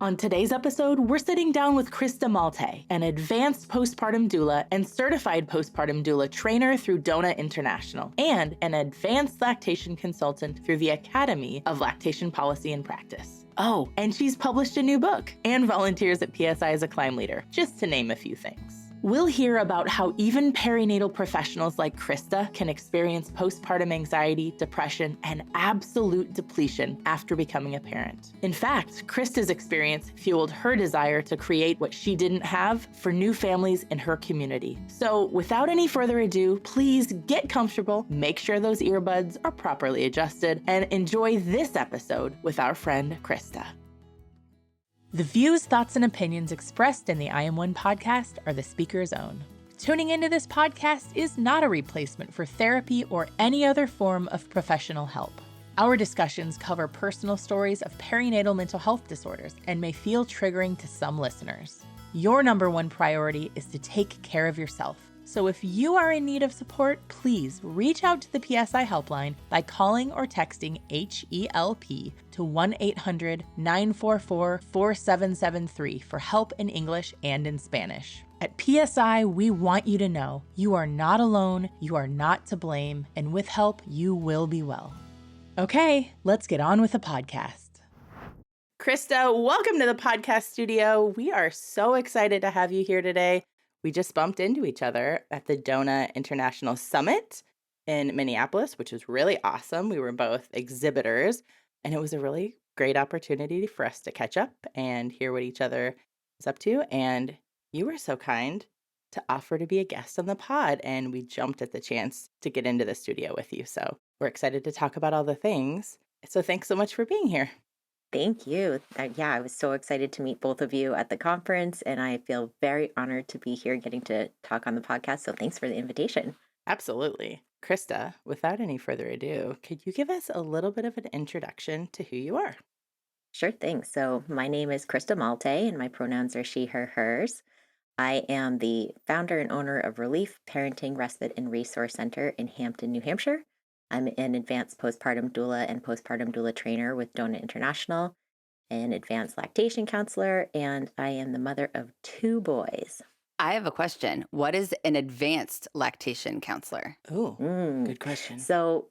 On today's episode, we're sitting down with Krista Maltais, an Advanced Postpartum Doula and Certified Postpartum Doula Trainer through DONA International, and an Advanced Lactation Consultant through the Academy of Lactation Policy and Practice. Oh, and she's published a new book and volunteers at PSI as a climb leader, just to name a few things. We'll hear about how even perinatal professionals like Krista can experience postpartum anxiety, depression, and absolute depletion after becoming a parent. In fact, Krista's experience fueled her desire to create what she didn't have for new families in her community. So without any further ado, please get comfortable, make sure those earbuds are properly adjusted, and enjoy this episode with our friend Krista. The views, thoughts, and opinions expressed in the I Am One podcast are the speaker's own. Tuning into this podcast is not a replacement for therapy or any other form of professional help. Our discussions cover personal stories of perinatal mental health disorders and may feel triggering to some listeners. Your number one priority is to take care of yourself. So if you are in need of support, please reach out to the PSI helpline by calling or texting HELP to 1-800-944-4773 for help in English and in Spanish. At PSI, we want you to know you are not alone, you are not to blame, and with help, you will be well. Okay, let's get on with the podcast. Krista, welcome to the podcast studio. We are so excited to have you here today. We just bumped into each other at the DONA International Summit in Minneapolis, which was really awesome. We were both exhibitors, and it was a really great opportunity for us to catch up and hear what each other is up to. And you were so kind to offer to be a guest on the pod, and we jumped at the chance to get into the studio with you. So we're excited to talk about all the things. So thanks so much for being here. Thank you. I was so excited to meet both of you at the conference, and I feel very honored to be here getting to talk on the podcast. So thanks for the invitation. Absolutely. Krista, without any further ado, could you give us a little bit of an introduction to who you are? Sure thing. So my name is Krista Maltais, and my pronouns are she, her, hers. I am the founder and owner of Relief Parenting Respite and Resource Center in Hampton, New Hampshire. I'm an advanced postpartum doula and postpartum doula trainer with DONA International, an advanced lactation counselor, and I am the mother of 2 boys. I have a question. What is an advanced lactation counselor? Oh, good question. So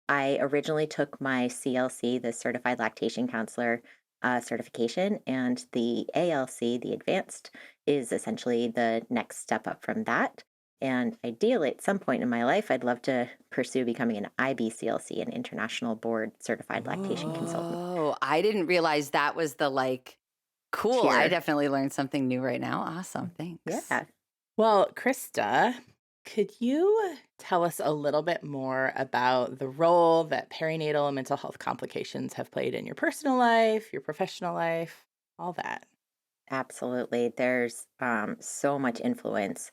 I originally took my CLC, the Certified Lactation Counselor certification, and the ALC, the Advanced, is essentially the next step up from that. And ideally, at some point in my life, I'd love to pursue becoming an IBCLC, an International Board Certified Lactation Consultant. Oh, I didn't realize that was the cool. I Tier. definitely learned something new right now. Awesome. Thanks. Yeah. Well, Krista, could you tell us a little bit more about the role that perinatal and mental health complications have played in your personal life, your professional life, all that? Absolutely. There's so much influence.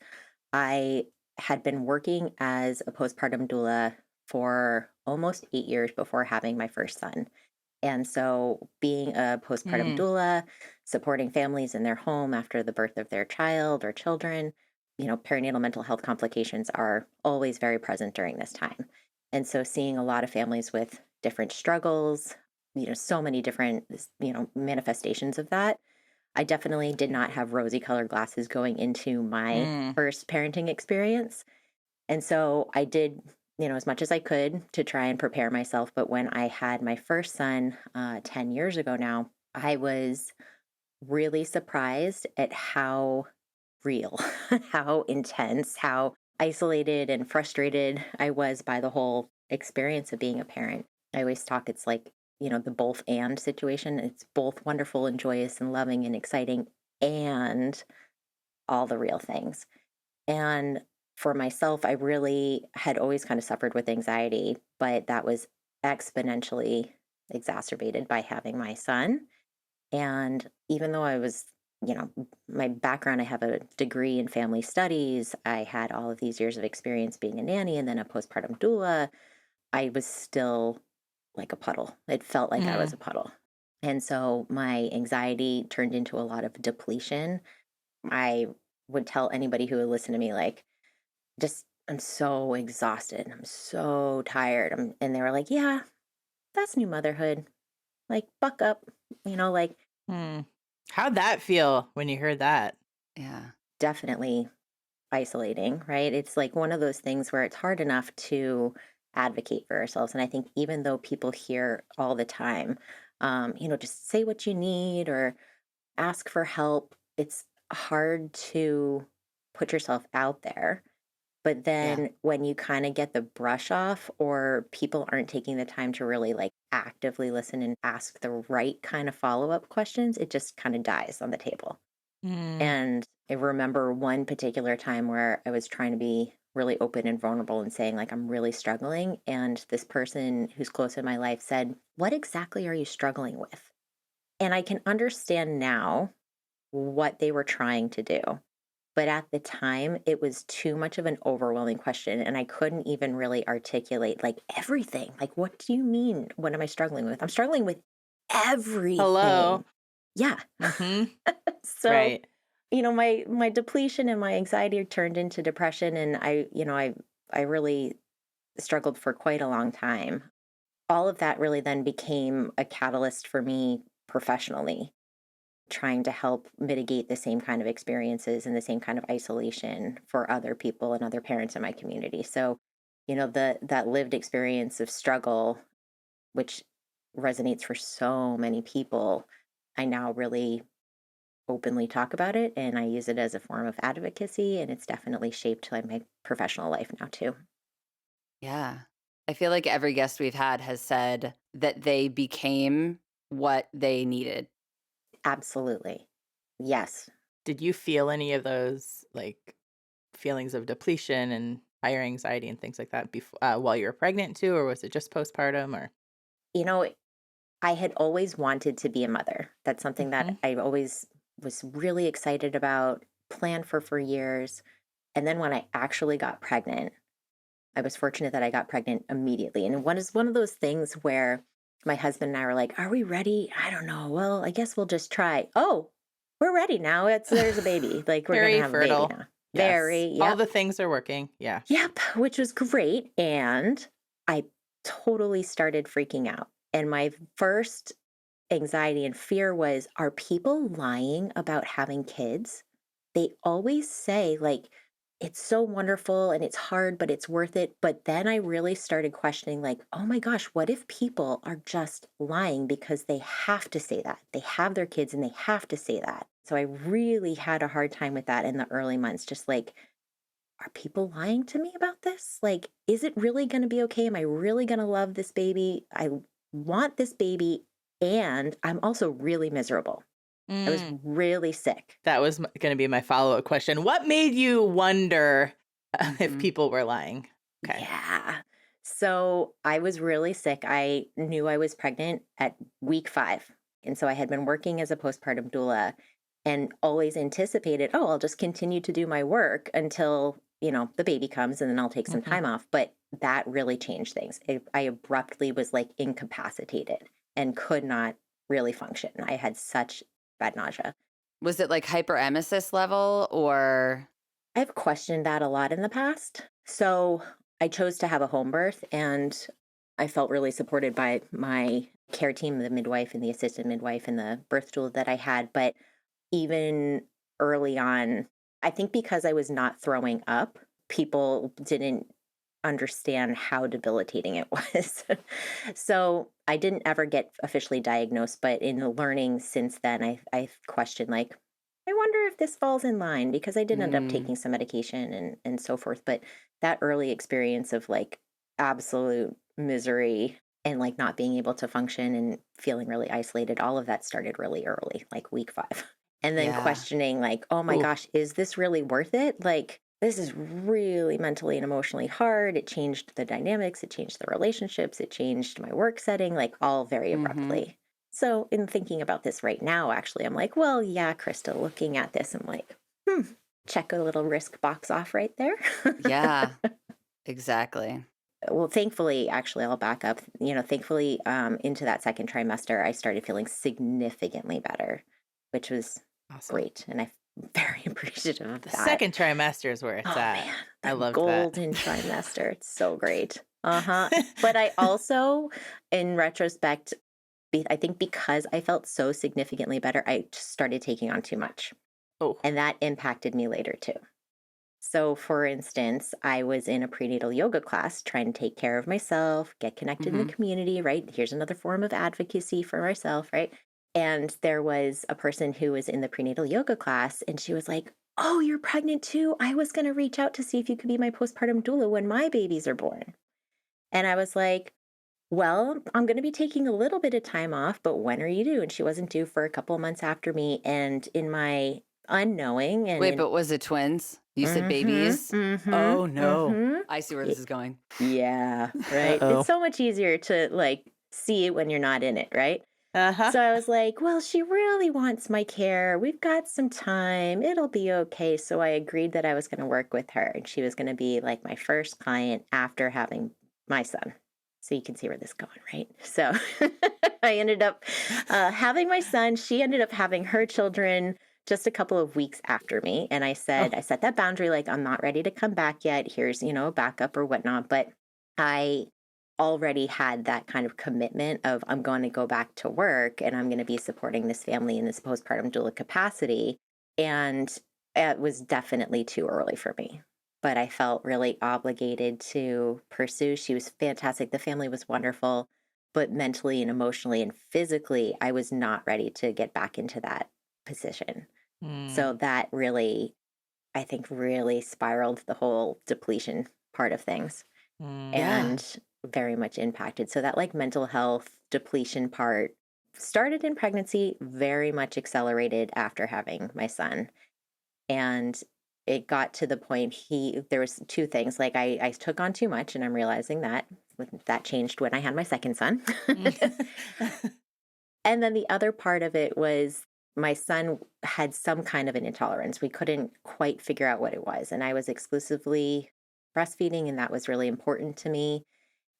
I had been working as a postpartum doula for almost 8 years before having my first son. And so being a postpartum doula, supporting families in their home after the birth of their child or children, perinatal mental health complications are always very present during this time. And so seeing a lot of families with different struggles, so many different, manifestations of that. I definitely did not have rosy colored glasses going into my first parenting experience. And so I did, as much as I could to try and prepare myself. But when I had my first son 10 years ago now, I was really surprised at how real, how intense, how isolated and frustrated I was by the whole experience of being a parent. I always talk, it's like, the both and situation. It's both wonderful and joyous and loving and exciting and all the real things. And for myself, I really had always kind of suffered with anxiety, but that was exponentially exacerbated by having my son. And even though I was, my background, I have a degree in family studies, I had all of these years of experience being a nanny and then a postpartum doula, I was still like a puddle. It felt like I was a puddle. And so my anxiety turned into a lot of depletion. I would tell anybody who would listen to me, I'm so exhausted. I'm so tired. And they were like, yeah, that's new motherhood. Like, buck up, How'd that feel when you heard that? Yeah. Definitely isolating, right? It's like one of those things where it's hard enough to advocate for ourselves. And I think even though people hear all the time, just say what you need or ask for help, it's hard to put yourself out there. But Yeah. then when you kind of get the brush off, or people aren't taking the time to really like actively listen and ask the right kind of follow up questions, it just kind of dies on the table. Mm. And I remember one particular time where I was trying to be really open and vulnerable and saying, like, I'm really struggling. And this person who's close in my life said, "What exactly are you struggling with?" And I can understand now what they were trying to do. But at the time, it was too much of an overwhelming question. And I couldn't even really articulate like everything. Like, what do you mean? What am I struggling with? I'm struggling with Hello. everything. Yeah. Mm-hmm. So Right. my depletion and my anxiety turned into depression, and I really struggled for quite a long time. All of that really then became a catalyst for me professionally, trying to help mitigate the same kind of experiences and the same kind of isolation for other people and other parents in my community. So, that lived experience of struggle, which resonates for so many people, I now really openly talk about it, and I use it as a form of advocacy, and it's definitely shaped like my professional life now too. Yeah. I feel like every guest we've had has said that they became what they needed. Absolutely. Yes. Did you feel any of those like feelings of depletion and higher anxiety and things like that before while you were pregnant too, or was it just postpartum or? You know, I had always wanted to be a mother. That's something Hmm. that I always was really excited about, planned for years. And then when I actually got pregnant, I was fortunate that I got pregnant immediately. And one of those things where my husband and I were like, "Are we ready? I don't know. Well, I guess we'll just try." Oh, we're ready now. There's a baby. Like we're gonna Very have a baby fertile. now. Very, Yes. All yep. the things are working. Yeah. Yep, which was great. And I totally started freaking out. And my first anxiety and fear was, are people lying about having kids? They always say, like, it's so wonderful and it's hard, but it's worth it. But then I really started questioning, like, oh my gosh, what if people are just lying because they have to say that? They have their kids and they have to say that. So I really had a hard time with that in the early months, just like, are people lying to me about this? Like, is it really going to be okay? Am I really going to love this baby? I want this baby, and I'm also really miserable. I was Mm. really sick. That was going to be my follow up question. What made you wonder if Mhm. people were lying? Okay. Yeah. So I was really sick. I knew I was pregnant at week 5. And so I had been working as a postpartum doula and always anticipated, oh, I'll just continue to do my work until, the baby comes and then I'll take some Hmm. time off. But that really changed things. I abruptly was like incapacitated and could not really function. I had such bad nausea. Was it like hyperemesis level or? I've questioned that a lot in the past. So I chose to have a home birth, and I felt really supported by my care team, the midwife and the assistant midwife and the birth doula that I had. But even early on, I think because I was not throwing up, people didn't understand how debilitating it was. So I didn't ever get officially diagnosed, but in the learning since then, I questioned, like, I wonder if this falls in line, because I did end up Mm, taking some medication and so forth. But that early experience of like absolute misery and like not being able to function and feeling really isolated, all of that started really early, like week 5. And then yeah. questioning, like, oh my Ooh. gosh, is this really worth it? Like, this is really mentally and emotionally hard. It changed the dynamics, it changed the relationships, it changed my work setting, like all very Mhm. abruptly. So, in thinking about this right now, actually, I'm like, well, yeah, Krista, looking at this, I'm like, check a little risk box off right there. Yeah, exactly. Well, thankfully, actually, I'll back up. Thankfully, into that second trimester, I started feeling significantly better, which was Awesome. great. And I'm very appreciative of The that. second trimester is where it's Oh at. man, I the loved that. golden trimester. It's so great. Uh-huh. But I also, in retrospect, I think because I felt so significantly better, I just started taking on too much. Oh. And that impacted me later too. So, for instance, I was in a prenatal yoga class trying to take care of myself, get connected in the Hmm. community, right? Here's another form of advocacy for myself, right? And there was a person who was in the prenatal yoga class, and she was like, "Oh, you're pregnant too? I was going to reach out to see if you could be my postpartum doula when my babies are born." And I was like, "Well, I'm going to be taking a little bit of time off, but when are you due?" And she wasn't due for a couple of months after me. And in my unknowing and Wait, in but was it twins? You said mm-hmm, babies? mm-hmm, Oh no. mm-hmm. I see where this is going. Yeah, right. It's Uh-oh. so much easier to like see it when you're not in it, right? Uh-huh. So I was like, well, she really wants my care. We've got some time. It'll be okay. So I agreed that I was going to work with her and she was going to be like my first client after having my son. So you can see where this is going, right? So I ended up having my son. She ended up having her children just a couple of weeks after me. And I said, Oh. I set that boundary like, I'm not ready to come back yet. Here's, a backup or whatnot. But I already had that kind of commitment of I'm going to go back to work and I'm going to be supporting this family in this postpartum doula capacity. And it was definitely too early for me. But I felt really obligated to pursue. She was fantastic. The family was wonderful, but mentally and emotionally and physically, I was not ready to get back into that position. Mm. So that really, I think, really spiraled the whole depletion part of things Mm. Yeah. and very much impacted. So that like mental health depletion part started in pregnancy, very much accelerated after having my son. And it got to the point there was two things. Like I took on too much and I'm realizing that changed when I had my second son. And then the other part of it was my son had some kind of an intolerance. We couldn't quite figure out what it was. And I was exclusively breastfeeding, and that was really important to me.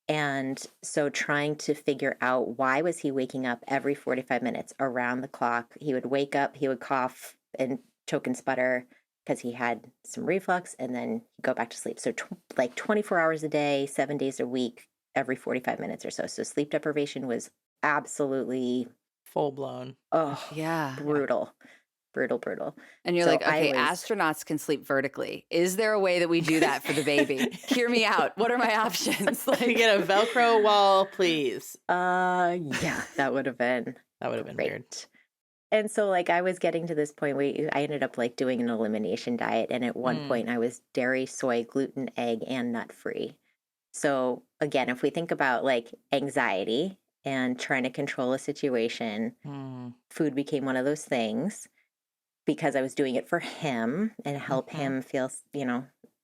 And so trying to figure out why was he waking up every 45 minutes around the clock. He would wake up, he would cough and choke and sputter because he had some reflux, and then he'd go back to sleep. So like 24 hours a day, 7 days a week, every 45 minutes or so. So sleep deprivation was absolutely, Full blown. oh, Yeah. Yeah. brutal, brutal, brutal. And you're So like, I okay, was, astronauts can sleep vertically. Is there a way that we do that for the baby? Hear me out. What are my options? Can we get a Velcro wall, please? yeah, that would have been That would have been weird. great. And so, like, I was getting to this point where I ended up like doing an elimination diet. And at one Mm. point, I was dairy, soy, gluten, egg, and nut free. So, again, if we think about like anxiety and trying to control a situation, Mm. food became one of those things because I was doing it for him and help Mhm. him feel,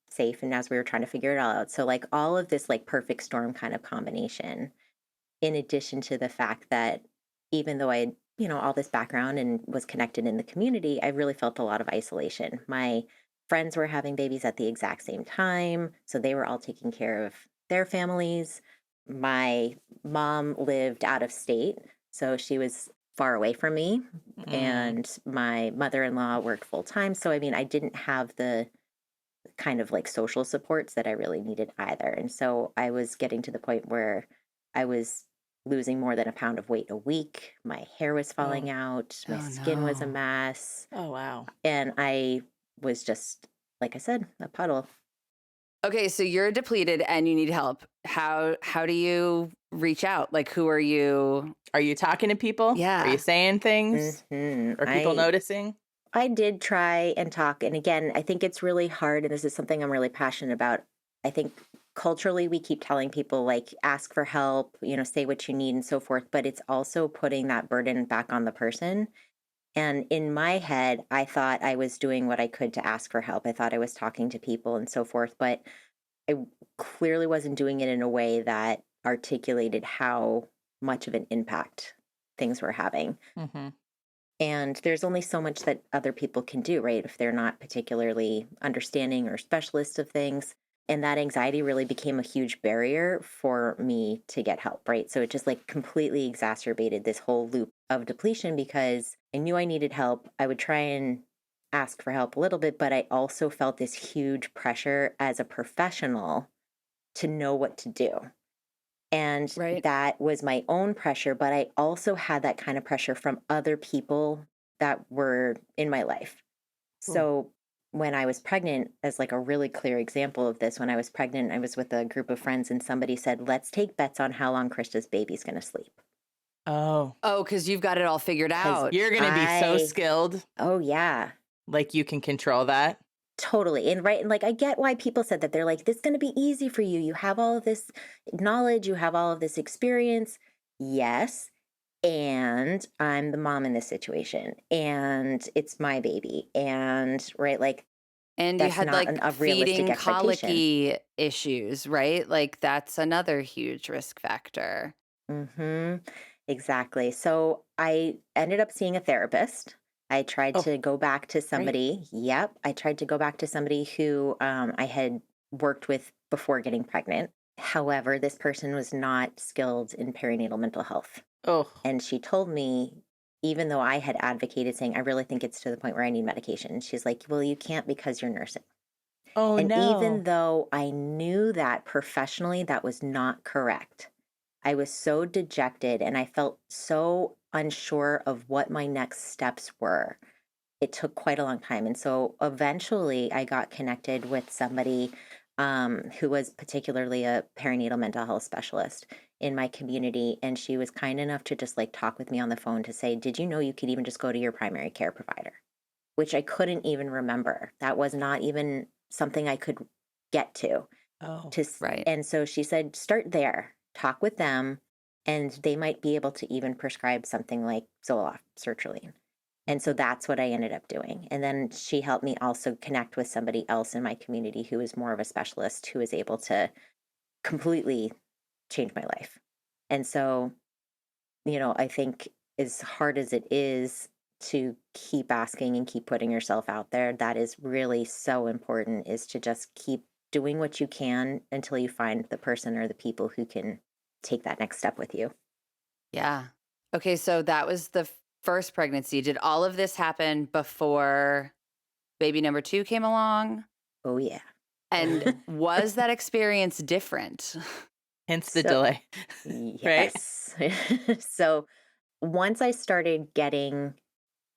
safe. And as we were trying to figure it all out. So, like, all of this like perfect storm kind of combination, in addition to the fact that even though I had, all this background and was connected in the community, I really felt a lot of isolation. My friends were having babies at the exact same time, so they were all taking care of their families. My mom lived out of state, so she was far away from me, Mm. and my mother-in-law worked full time. So I mean, I didn't have the kind of like social supports that I really needed either. And so I was getting to the point where I was losing more than a pound of weight a week. My hair was falling Oh. out. My Oh skin was a no. mess. Oh, wow. And I was just, like I said, a puddle. Okay, so you're depleted and you need help. How do you reach out? Like who are you? Are you talking to people? Are you Yeah. saying things? hmm Are people I noticing? I did try and talk. And again, I think it's really hard. And this is something I'm really passionate about. I think culturally, we keep telling people, like, ask for help, say what you need and so forth. But it's also putting that burden back on the person. And in my head, I thought I was doing what I could to ask for help. I thought I was talking to people and so forth. But I clearly wasn't doing it in a way that articulated how much of an impact things were having. Mhm. And there's only so much that other people can do, right? If they're not particularly understanding or specialists of things. And that anxiety really became a huge barrier for me to get help, right? So it just like completely exacerbated this whole loop of depletion because I knew I needed help. I would try and ask for help a little bit, but I also felt this huge pressure as a professional to know what to do. And Right. that was my own pressure, but I also had that kind of pressure from other people that were in my life. Ooh. So when I was pregnant, as like a really clear example of this, when I was pregnant, I was with a group of friends and somebody said, let's take bets on how long Krista's baby's going to sleep. Oh, Oh, because you've got it all figured Because out. you're going to be so skilled. oh, yeah, Like you can control that. totally. And right. And like, I get why people said that. They're like, this is going to be easy for you. You have all of this knowledge, you have all of this experience. Yes. And I'm the mom in this situation. And it's my baby. And right, like, And you that's had not like a realistic feeding expectation. colicky issues, right? Like that's another huge risk factor. Hmm. Exactly. So I ended up seeing a therapist. I tried Oh, to go back to great. somebody. Yep. I tried to go back to somebody who I had worked with before getting pregnant. However, this person was not skilled in perinatal mental health. Oh, And she told me, even though I had advocated saying, I really think it's to the point where I need medication, she's like, well, you can't because you're nursing. oh And even no. though I knew that professionally, that was not correct. I was so dejected and I felt so unsure of what my next steps were. It took quite a long time. And so eventually I got connected with somebody who was particularly a perinatal mental health specialist in my community. And she was kind enough to just like talk with me on the phone to say, did you know you could even just go to your primary care provider? Which I couldn't even remember. That was not even something I could get to. Oh, Right. And so she said, start there, talk with them, and they might be able to even prescribe something like Zoloft, sertraline. And so that's what I ended up doing. And then she helped me also connect with somebody else in my community who is more of a specialist who is able to completely change my life. And so, I think as hard as it is to keep asking and keep putting yourself out there, that is really so important is to just keep doing what you can until you find the person or the people who can take that next step with you. Yeah. Okay. So that was the first pregnancy. Did all of this happen before baby number two came along? Oh, yeah. And was that experience different? hence the So, delay, right? yes. So, once I started getting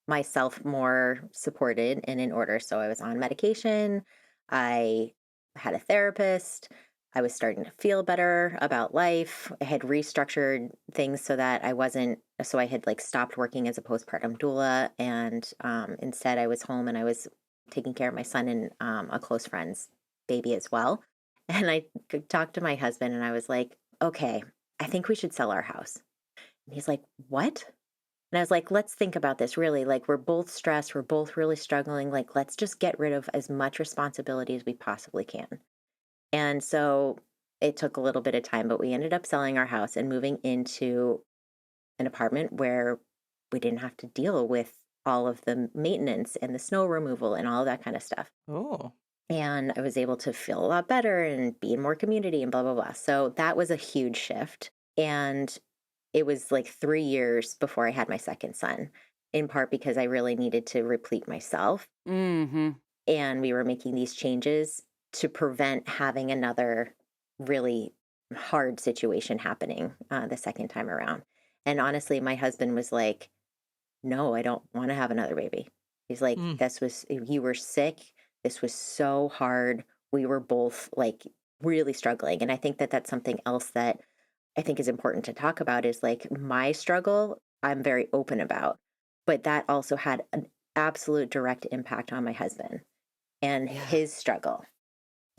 myself more supported and in order. So I was on medication. I had a therapist. I was starting to feel better about life. I had restructured things so that so I had like stopped working as a postpartum doula. And instead, I was home and I was taking care of my son and a close friend's baby as well. And I talked to my husband and I was like, okay, I think we should sell our house. And he's like, what? And I was like, let's think about this really. Like, we're both stressed. We're both really struggling. Like, let's just get rid of as much responsibility as we possibly can. And so it took a little bit of time, but we ended up selling our house and moving into an apartment where we didn't have to deal with all of the maintenance and the snow removal and all of that kind of stuff. Oh, And I was able to feel a lot better and be in more community and blah, blah, blah. So that was a huge shift. And it was like 3 years before I had my second son, in part because I really needed to replete myself. Mm-hmm. And we were making these changes to prevent having another really hard situation happening the second time around. And honestly, my husband was like, no, I don't want to have another baby. He's like, mm, you were sick. This was so hard. We were both like really struggling. And I think that that's something else that I think is important to talk about is like my struggle, I'm very open about, but that also had an absolute direct impact on my husband and Yeah. his struggle.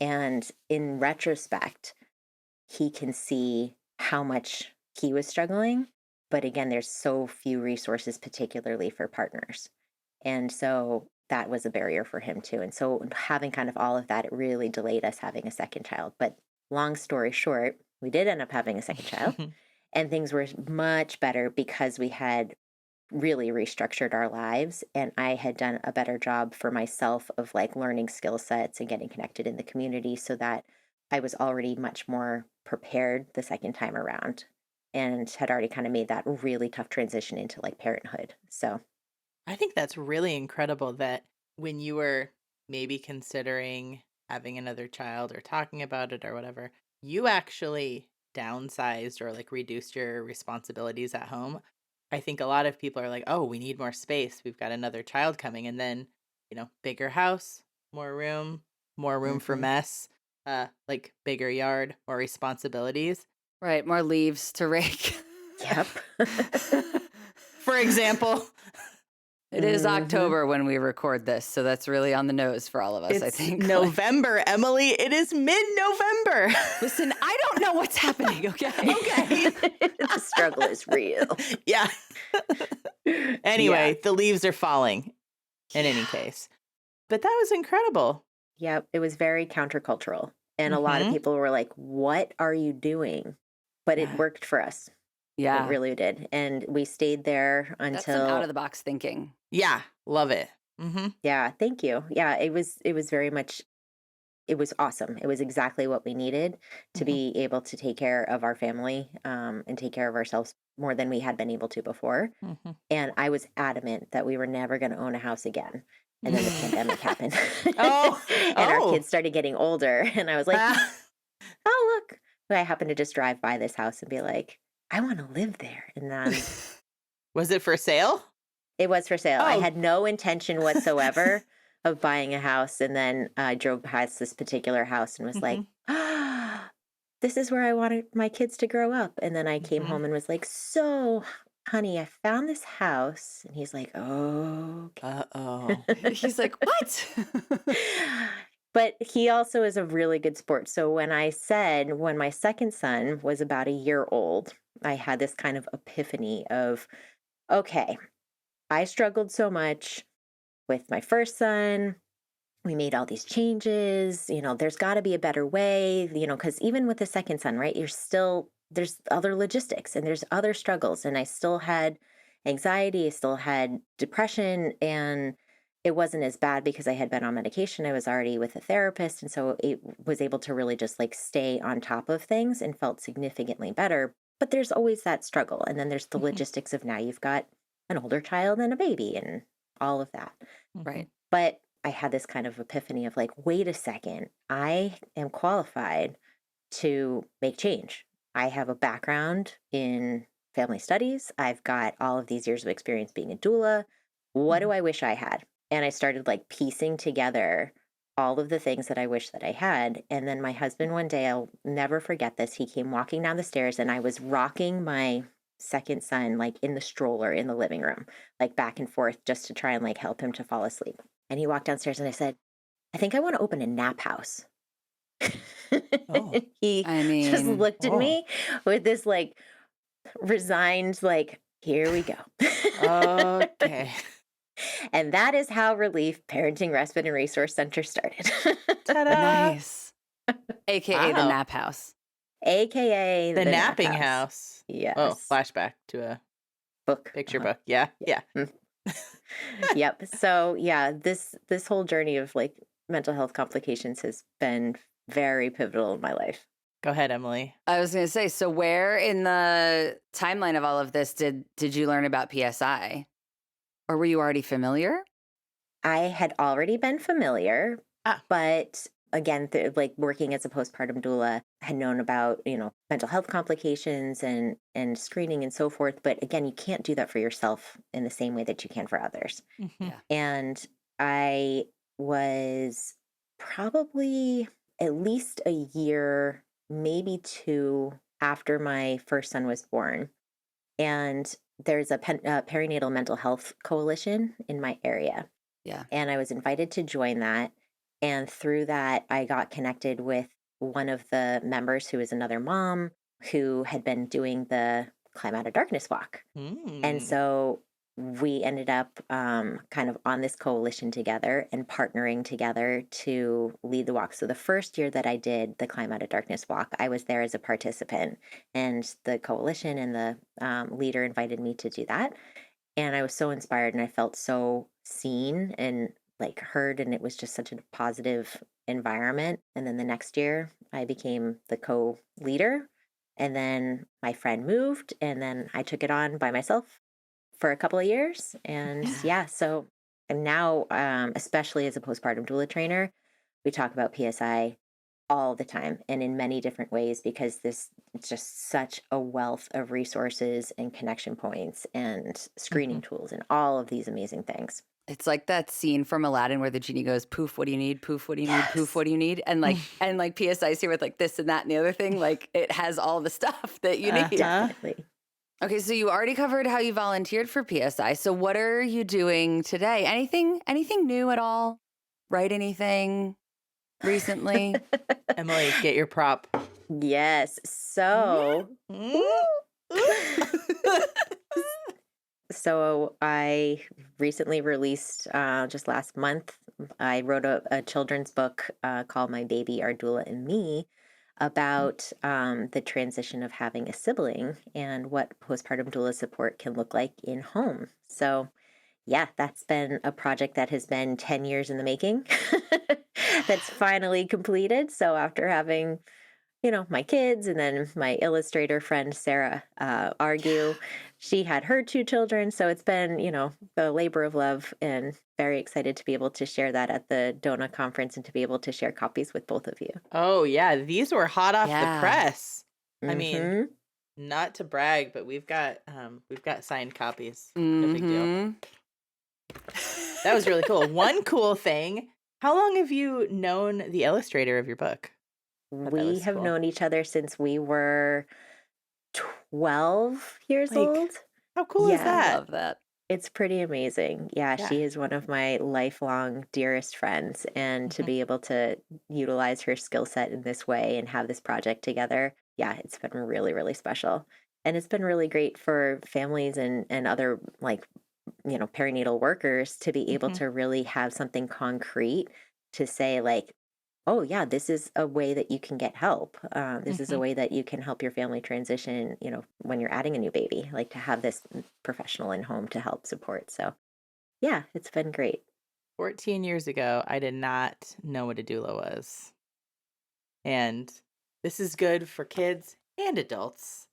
And in retrospect, he can see how much he was struggling. But again, there's so few resources, particularly for partners. And so that was a barrier for him too. And so having kind of all of that, it really delayed us having a second child. But long story short, we did end up having a second child and things were much better because we had really restructured our lives and I had done a better job for myself of like learning skill sets and getting connected in the community so that I was already much more prepared the second time around and had already kind of made that really tough transition into like parenthood. So, I think that's really incredible that when you were maybe considering having another child or talking about it or whatever, you actually downsized or like reduced your responsibilities at home, I think a lot of people are like, oh, we need more space. We've got another child coming. And then, bigger house, more room for Hmm. mess, like bigger yard, more responsibilities. Right. More leaves to rake. Yep. For example, It is Hmm. October when we record this, so that's really on the nose for all of us, I it's think. November, Emily. It is mid-November. Listen, I don't know what's happening, okay? Okay. The struggle is real. Yeah. Anyway, Yeah. the leaves are falling in any case. But that was incredible. Yep. It was very countercultural. And a lot of Mhm. people were like, what are you doing? But it Yeah. worked for us. It Yeah. really did. And we stayed there That's some out until, of the box thinking. Yeah, love it. Mhm. yeah, thank you. Yeah, it was very much, it was awesome. It was exactly what we needed to Mhm. be able to take care of our family, and take care of ourselves more than we had been able to before. Mhm. And I was adamant that we were never going to own a house again. And then the pandemic happened. Oh. And our Oh. kids started getting older. And I was like, Ah. oh, look. But I happened to just drive by this house and be like, I want to live there. And then Was it for sale? it was for sale. I Oh. had no intention whatsoever of buying a house. And then I drove past this particular house and was like, Mhm. ah, this is where I wanted my kids to grow up. And then I came Mhm. home and was like, so, honey, I found this house. And he's like, oh, Uh-oh. He's like, what? But he also is a really good sport. So when my second son was about a year old, I had this kind of epiphany of, okay, I struggled so much with my first son. We made all these changes. There's got to be a better way, because even with the second son, right, there's other logistics and there's other struggles. And I still had anxiety, I still had depression, and it wasn't as bad because I had been on medication. I was already with a therapist. And so it was able to really just like stay on top of things and felt significantly better. But there's always that struggle. And then there's the Mhm. logistics of now you've got an older child and a baby and all of that. Right. But I had this kind of epiphany of like, wait a second, I am qualified to make change. I have a background in family studies. I've got all of these years of experience being a doula. What do Mhm. I wish I had? And I started like piecing together all of the things that I wish that I had. And then my husband, one day, I'll never forget this. He came walking down the stairs and I was rocking my second son like in the stroller in the living room, like back and forth just to try and like help him to fall asleep. And he walked downstairs and I said, I think I want to open a nap house. Oh. He I just mean, looked at Oh. me with this like resigned, like, here we go. Okay. And that is how Relief Parenting Respite and Resource Center started. Ta-da. nice. AKA the Wow. nap house. AKA The the nap napping house. house. Oh, Yes. flashback to a Book. picture Uh-huh. book. Yeah. Yeah. Yeah. Yep. So yeah, this whole journey of like mental health complications has been very pivotal in my life. Go ahead, Emily. I was going to say, so where in the timeline of all of this did you learn about PSI? Or were you already familiar? I had already been familiar, Ah. but again, like working as a postpartum doula, had known about, mental health complications and screening and so forth. But again, you can't do that for yourself in the same way that you can for others. Mhm. Yeah. And I was probably at least a year, maybe two after my first son was born. And there's a perinatal mental health coalition in my area. Yeah. And I was invited to join that. And through that, I got connected with one of the members who is another mom who had been doing the Climb Out of Darkness walk. And Mm. so we ended up kind of on this coalition together and partnering together to lead the walk. So the first year that I did the Climb Out of Darkness walk, I was there as a participant, and the coalition and the leader invited me to do that. And I was so inspired and I felt so seen and like heard. And it was just such a positive environment. And then the next year, I became the co leader. And then my friend moved, and then I took it on by myself for a couple of years. And yeah, so I'm now, especially as a postpartum doula trainer, we talk about PSI all the time and in many different ways, because this it's just such a wealth of resources and connection points and Hmm. screening tools and all of these amazing things. It's like that scene from Aladdin where the genie goes, "Poof, what do you need? Poof, what do you need? Poof, Yes. what do you need?" And PSI's here with like this and that and the other thing. Like it has all the stuff that you need. Uh-huh. Definitely. Okay, so you already covered how you volunteered for PSI. So what are you doing today? Anything new at all? Write anything recently? Emily, get your prop. Yes. So, Mm. so I recently released, just last month, I wrote a children's book called My Baby, Our Doula, and Me, about the transition of having a sibling and what postpartum doula support can look like in home. So, yeah, that's been a project that has been 10 years in the making. That's finally completed. So, after having my kids and then my illustrator friend Sarah argue. She had her two children. So it's been, the labor of love, and very excited to be able to share that at the DONA conference and to be able to share copies with both of you. Oh yeah, these were hot off the Yeah. press. I mean, Hmm. not to brag, but we've got signed copies. No big deal. Mm-hmm. That was really cool. One cool thing. How long have you known the illustrator of your book? Thought that We was have cool. known each other since we were 12 years Like, old. how cool is Yeah. I that? love that. It's pretty amazing. Yeah, Yeah. she is one of my lifelong dearest friends. And to Mhm. be able to utilize her skill set in this way and have this project together, yeah, it's been really, really special. And it's been really great for families and other, like, perinatal workers to be able Mhm. to really have something concrete to say, like, oh, yeah, this is a way that you can get help. This is a Mhm. way that you can help your family transition, when you're adding a new baby, like to have this professional in home to help support. So, yeah, it's been great. 14 years ago, I did not know what a doula was. And this is good for kids and adults.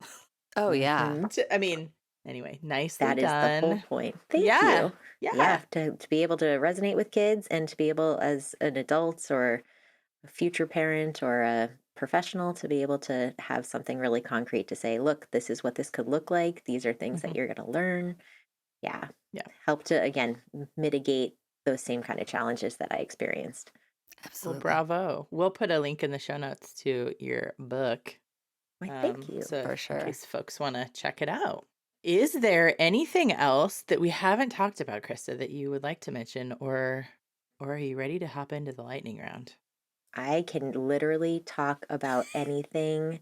Oh yeah. Hmm. I mean, anyway, nicely That is the whole done. point. Thank Yeah. you. Yeah. Yeah, to be able to resonate with kids and to be able, as an adult or a future parent or a professional, to be able to have something really concrete to say, look, this is what this could look like. These are things that Mhm. you're going to learn. Yeah. Yeah. Help to, again, mitigate those same kind of challenges that I experienced. Well, Absolutely. bravo. We'll put a link in the show notes to your book. Why, thank you. So For in sure. case folks want to check it out. Is there anything else that we haven't talked about, Krista, that you would like to mention, or are you ready to hop into the lightning round? I can literally talk about anything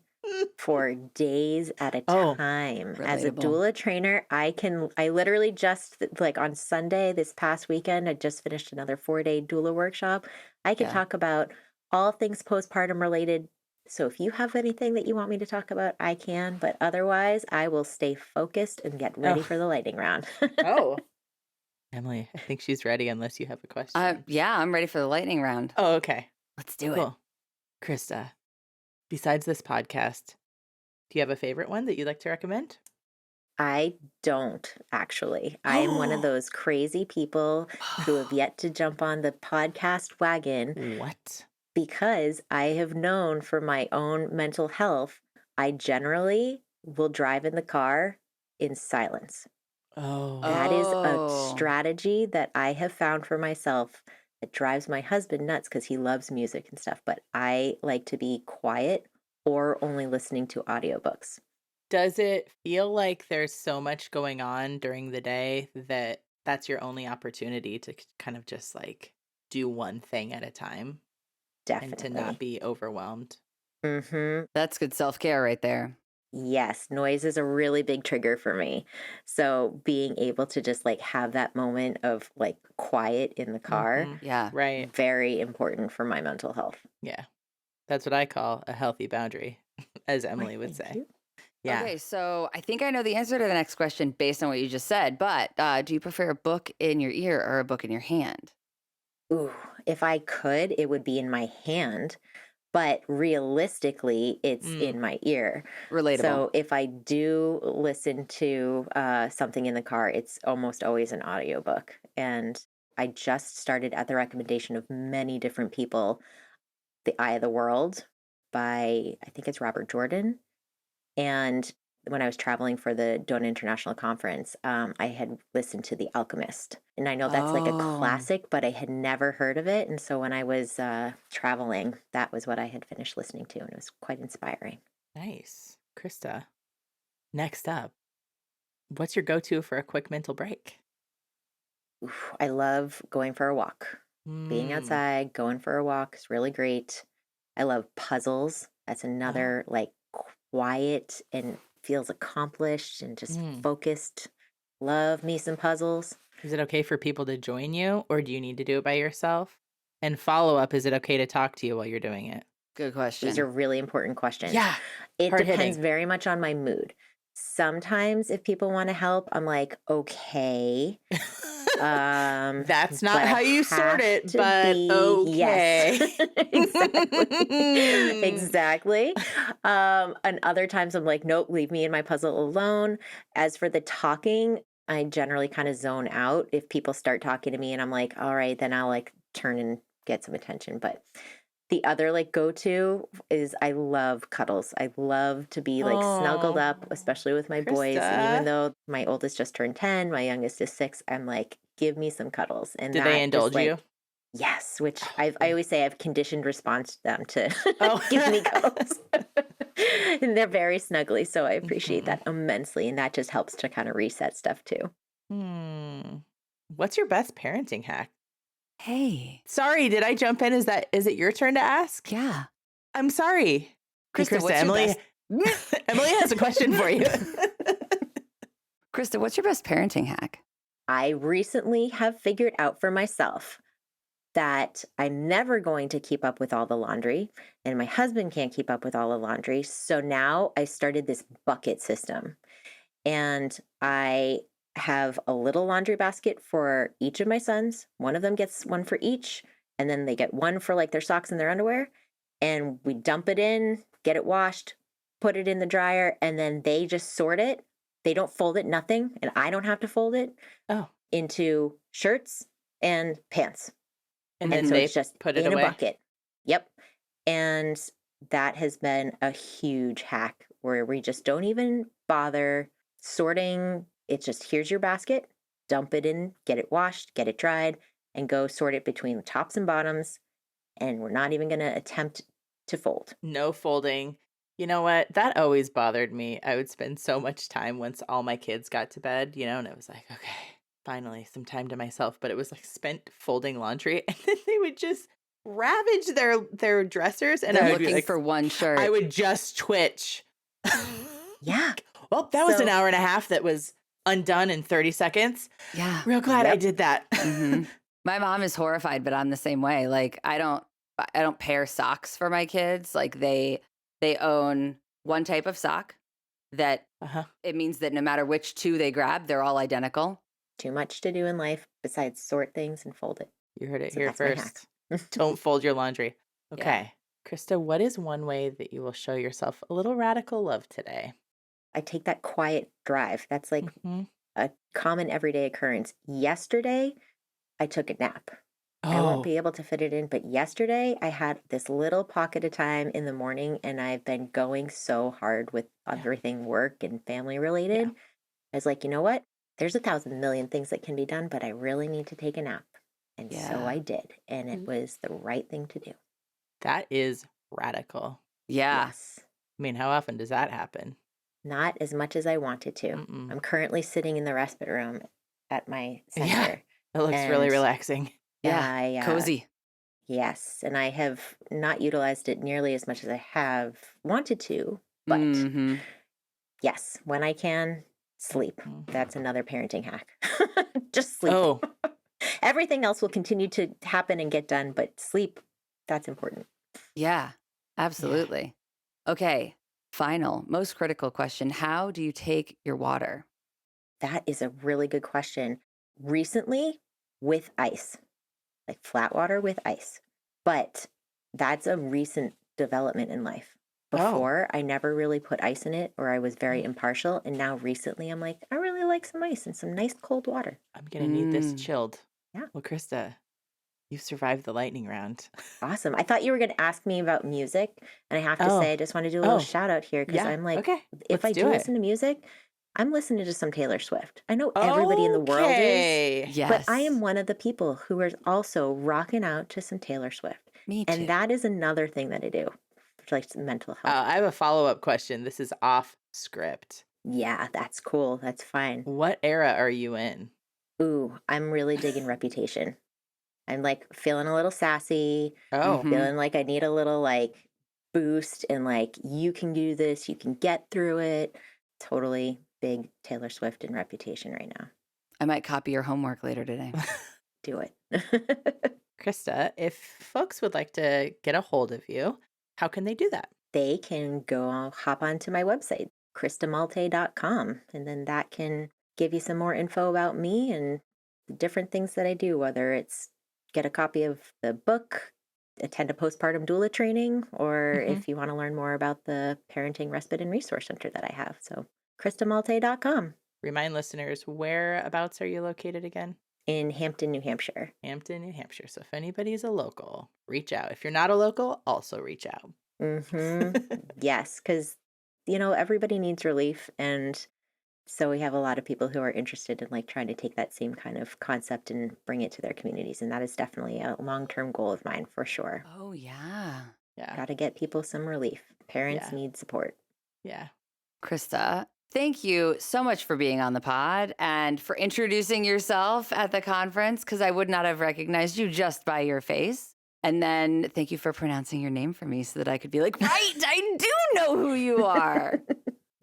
for days at a Oh, time. As a Relatable. doula trainer, I literally just, like, on Sunday this past weekend, I just finished another 4-day doula workshop. I could Yeah. talk about all things postpartum related. So if you have anything that you want me to talk about, I can, but otherwise I will stay focused and get ready oh, for the lightning round. oh. Emily, I think she's ready unless you have a question. Yeah, I'm ready for the lightning round. Oh, okay. Let's do it. Cool. Krista, besides this podcast, do you have a favorite one that you'd like to recommend? I don't actually. I am one of those crazy people who have yet to jump on the podcast wagon, What? because I have known for my own mental health, I generally will drive in the car in silence. Oh. That is a Oh. strategy that I have found for myself that drives my husband nuts because he loves music and stuff, but I like to be quiet or only listening to audiobooks. Does it feel like there's so much going on during the day that that's your only opportunity to kind of just like do one thing at a time and to not Definitely. be overwhelmed? Mhm. That's good self-care right there. Yes, noise is a really big trigger for me. So being able to just, like, have that moment of, like, quiet in the car, Mhm. Yeah. Right. very important for my mental health. Yeah. That's what I call a healthy boundary, as Why, Emily would thank say. you. Yeah. Okay, so I think I know the answer to the next question based on what you just said, but do you prefer a book in your ear or a book in your hand? Ooh, if I could, it would be in my hand, but realistically, it's Mm. in my ear. Relatable. So if I do listen to something in the car, it's almost always an audiobook. And I just started, at the recommendation of many different people, The Eye of the World by, I think it's Robert Jordan. And when I was traveling for the DONA International conference, I had listened to The Alchemist. And I know that's like a Oh, classic, but I had never heard of it. And so when I was traveling, that was what I had finished listening to. And it was quite inspiring. Nice. Krista, next up, what's your go-to for a quick mental break? Oof, I love going for a walk. Being Mm. outside, going for a walk is really great. I love puzzles. That's Oh. another like quiet and feels accomplished and just Mm. focused. Love me some puzzles. Is it okay for people to join you, or do you need to do it by yourself? And follow up, is it okay to talk to you while you're doing it? good These are question. really important questions. Yeah. It Hard depends hitting. very much on my mood. Sometimes if people want to help, I'm like, okay. That's not But I how you sort have it, to but be, yes, okay. exactly. Exactly. And other times I'm like, nope, leave me in my puzzle alone. As for the talking, I generally kind of zone out if people start talking to me and I'm like, all right, then I'll like turn and get some attention. But the other like go to is I love cuddles. I love to be like snuggled Oh, up, especially with my boys. Even Krista. though my oldest just turned 10, my youngest is 6, I'm like, give me some cuddles. And Did they that just indulge you? like, yes, which Oh, I good. always say I've conditioned response to them to Oh. give me cuddles. And they're very snuggly. So I appreciate Mhm. that immensely. And that just helps to kind of reset stuff too. Hmm. What's your best parenting hack? Hey, Sorry, did I jump in? Is it your turn to ask? yeah. I'm sorry. Hey, Krista, Krista, what's your Emily. best? Emily has a question for you. Krista, what's your best parenting hack? I recently have figured out for myself that I'm never going to keep up with all the laundry, and my husband can't keep up with all the laundry. So now I started this bucket system, and I have a little laundry basket for each of my sons. One of them gets one for each, and then they get one for like their socks and their underwear. And we dump it in, get it washed, put it in the dryer, and then they just sort it. They don't fold it, nothing, and I don't have to fold it Oh, into shirts and pants. and And then so it's they just put it in a away. bucket. Yep. And that has been a huge hack where we just don't even bother sorting. It's just here's your basket, dump it in, get it washed, get it dried, and go sort it between the tops and bottoms. And we're not even going to attempt to fold. No folding. You know what? That always bothered me. I would spend so much time once all my kids got to bed, and it was like, okay, finally some time to myself. But it was like spent folding laundry, and then they would just ravage their dressers, and They're I would be looking like, for one I shirt. would just twitch. Yeah. Well, that was an So hour and a half that was undone in 30 seconds. Yeah. Real glad I yep. did that. hmm My mom is horrified, but I'm the same way. Like I don't pair socks for my kids. Like they own one type of sock that Uh-huh. it means that no matter which two they grab, they're all identical. Too much to do in life besides sort things and fold it. You heard it So here that's my hack. first. Don't fold your laundry. Yeah. Okay. Krista, what is one way that you will show yourself a little radical love today? I take that quiet drive. That's like Mm-hmm. a common everyday occurrence. Yesterday, I took a nap. I won't Oh, be able to fit it in, but yesterday I had this little pocket of time in the morning and I've been going so hard with yeah. everything work and family Yeah. related. I was like, you know what? There's 1,000,000,000 things that can be done, but I really need to take a nap. And so Yeah. I did. And it was the right thing to do. That is radical. Yeah. Yes. I mean, how often does that happen? Not as much as I wanted to. Mm-mm. I'm currently sitting in the respite room at my Yeah. center. It looks really And relaxing. Yeah. I, Cozy. yes, and I have not utilized it nearly as much as I have wanted to, but hmm yes, when I can, sleep. Mhm. That's another parenting hack. Just sleep. Oh, Everything else will continue to happen and get done, but sleep, that's important. Yeah. yeah. Absolutely. Okay. Final, most critical question. How do you take your water? That is a really good question. Recently, with ice, like flat water with ice. But that's a recent development in life. Oh. Before, I never really put ice in it or I was very Mm. impartial. And now recently, I'm like, I really like some ice and some nice cold water. I'm going to need this Mm. chilled. Yeah. Well, Krista, You've survived the lightning round. Awesome. I thought you were going to ask me about music. And I have to Oh, say, I just want to do a little shout out here because yeah. I'm like, Okay, if let's I do do it. listen to music, I'm listening to some Taylor Swift. I know everybody in the world is, Okay. Yes. but I am one of the people who is also rocking out to some Taylor Swift. Me too. And that is another thing that I do for like mental health. I have a follow-up question. This is off script. Yeah, that's cool. That's fine. What era are you in? Ooh, I'm really digging Reputation. I'm like feeling a little sassy, Oh, Mhm. feeling like I need a little like boost and like, you can do this, you can get through it. Totally big Taylor Swift and Reputation right now. I might copy your homework later today. Do it. Krista, if folks would like to get a hold of you, how can they do that? They can hop onto my website, KristaMaltais.com, and then that can give you some more info about me and the different things that I do, whether it's get a copy of the book, attend a postpartum doula training, or if you want to learn more about the Parenting Respite and Resource Center that I have. So KristaMaltais.com. Remind listeners, whereabouts are you located again? In Hampton, New Hampshire. Hampton, New Hampshire. So if anybody's a local, reach out. If you're not a local, also reach out. Yes, because, everybody needs relief. And so we have a lot of people who are interested in like trying to take that same kind of concept and bring it to their communities. And that is definitely a long-term goal of mine for sure. Oh, yeah. Yeah. Got to get people some relief. Parents need support. Yeah. Krista, thank you so much for being on the pod and for introducing yourself at the conference, because I would not have recognized you just by your face. And then thank you for pronouncing your name for me so that I could be like, right, I do know who you are.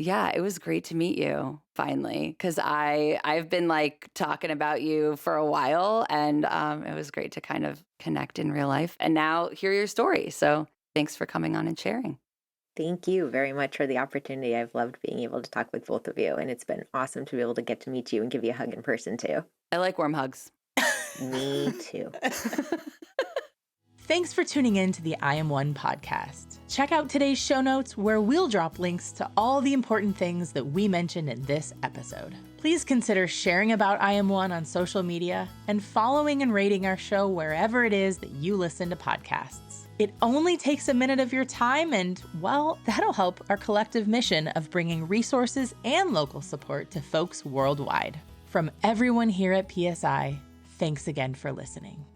Yeah, it was great to meet you finally, because I've been like talking about you for a while, and it was great to kind of connect in real life and now hear your story. So thanks for coming on and sharing. Thank you very much for the opportunity. I've loved being able to talk with both of you, and it's been awesome to be able to get to meet you and give you a hug in person too. I like warm hugs. Me too. Thanks for tuning in to the I Am One podcast. Check out today's show notes where we'll drop links to all the important things that we mentioned in this episode. Please consider sharing about I Am One on social media and following and rating our show wherever it is that you listen to podcasts. It only takes a minute of your time and, well, that'll help our collective mission of bringing resources and local support to folks worldwide. From everyone here at PSI, thanks again for listening.